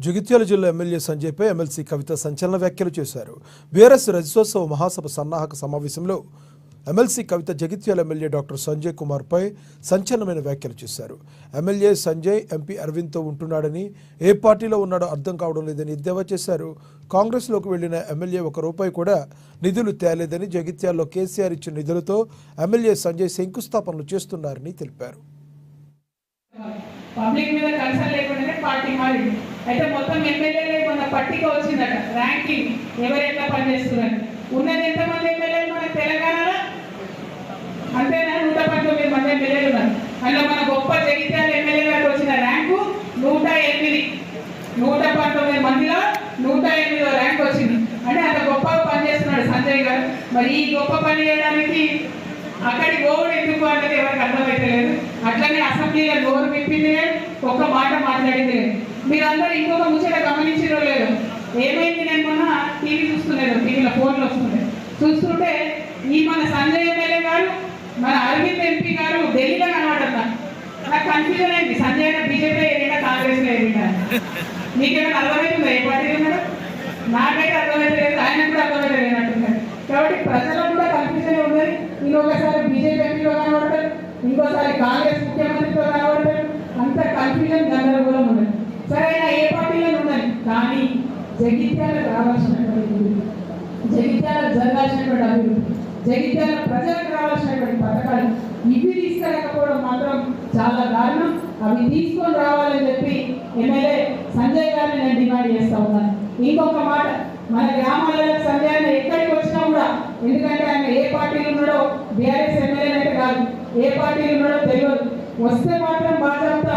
జగిత్యాల జిల్లా MLA సంజయ్పై MLC కవిత సంచలన వ్యాఖ్యలు చేశారు. బీఆర్ఎస్ రజతోత్సవ మహాసభ సన్నాహక సమావేశంలో ఎమ్మెల్సీ కవిత జగిత్యాల ఎమ్మెల్యే డాక్టర్ సంజయ్ కుమార్పై సంచలనమైన వ్యాఖ్యలు చేశారు. ఎమ్మెల్యే సంజయ్ ఎంపీ అరవింద్తో ఉంటున్నాడని, ఏ పార్టీలో ఉన్నాడో అర్థం కావడం లేదని ఎద్దేవా చేశారు. కాంగ్రెస్లోకి వెళ్లిన ఎమ్మెల్యే ₹1 కూడా నిధులు తేలేదని, జగిత్యాలలో కేసీఆర్ ఇచ్చిన నిధులతో ఎమ్మెల్యే సంజయ్ శంకుస్థాపనలు చేస్తున్నారని తెలిపారు. పబ్లిక్ మీద కన్సర్న్ లేకుండానే పార్టీ మారింది. అయితే మొత్తం ఎమ్మెల్యేలే మన పట్టిక వచ్చిందట, ర్యాంకింగ్ ఎవరు ఎట్లా పనిచేస్తున్నారు. ఉన్నది ఎంతమంది ఎమ్మెల్యేలు మన తెలంగాణలో? అంతేనా? 119 మంది ఎమ్మెల్యేలు ఉన్నారు. అందులో మన గొప్ప జగిత్యాల ఎమ్మెల్యే గారికి వచ్చిన ర్యాంకు 108. 119 మందిలో 108వ ర్యాంక్ వచ్చింది. అంటే అంత గొప్పగా పనిచేస్తున్నాడు సంజయ్ గారు. మరి ఈ గొప్ప పని చేయడానికి అక్కడికి గోవుడు ఎందుకు అనేది ఎవరికి అర్థమైతే లేదు. అట్లనే అసెంబ్లీలో గోరు విప్పింది లేదు, ఒక్క మాట మాట్లాడింది లేదు. మీరందరూ ఇంకొక ముచ్చట గమనించడం లేదు. ఏమైంది? నేను మొన్న టీవీ చూస్తున్నాను, టీవీలో ఫోన్లో వస్తుంది. చూస్తుంటే ఈ మన సంజయ్ ఎమ్మెల్యే గారు, మన అరవింద్ ఎంపీ గారు ఢిల్లీలో కనబడుతున్నారు. నాకు కన్ఫ్యూజన్ అయింది, సంజయ్ బీజేపీ ఏదైనా కాంగ్రెస్లో ఏదైనా. మీకేమైనా అర్థమవుతుందా ఏ పార్టీ ఉన్నాడు? నాకైతే అర్థమైతే లేదు, ఆయన కూడా అర్థమైతే లేనట్టున్నారు. కాబట్టి ప్రజలకు కూడా కన్ఫ్యూజన్ ఉన్నది. ఇంకొకసారి బీజేపీ ఎంపీలో కనబడతారు, ఇంకోసారి కాంగ్రెస్ ముఖ్యమంత్రితో కనబడతారు. అంత కన్ఫ్యూజన్ గందరగోళం ఉన్నది. సరే, ఏ పార్టీలో ఉన్నది, కానీ జగిత్యాల రావాల్సినటువంటి, జగిత్యాల జరగాల్సినటువంటి అభివృద్ధి, జగిత్యాల ప్రజలకు రావాల్సినటువంటి పథకాలు ఇవి తీసుకురాకపోవడం మాత్రం చాలా దారుణం. అవి తీసుకొని రావాలని చెప్పి ఎమ్మెల్యే సంజయ్ గారిని నేను డిమాండ్ చేస్తా ఉన్నాను. ఇంకొక మాట, మన గ్రామాలలో సంజయ్ ఎక్కడికి వచ్చినా కూడా, ఎందుకంటే ఆయన ఏ పార్టీలు ఉన్నాడో, బీఆర్ఎస్ ఎమ్మెల్యే అయితే కాదు, ఏ పార్టీలు ఉన్నాడో తెలియదు. వస్తే మాత్రం బాధ్యత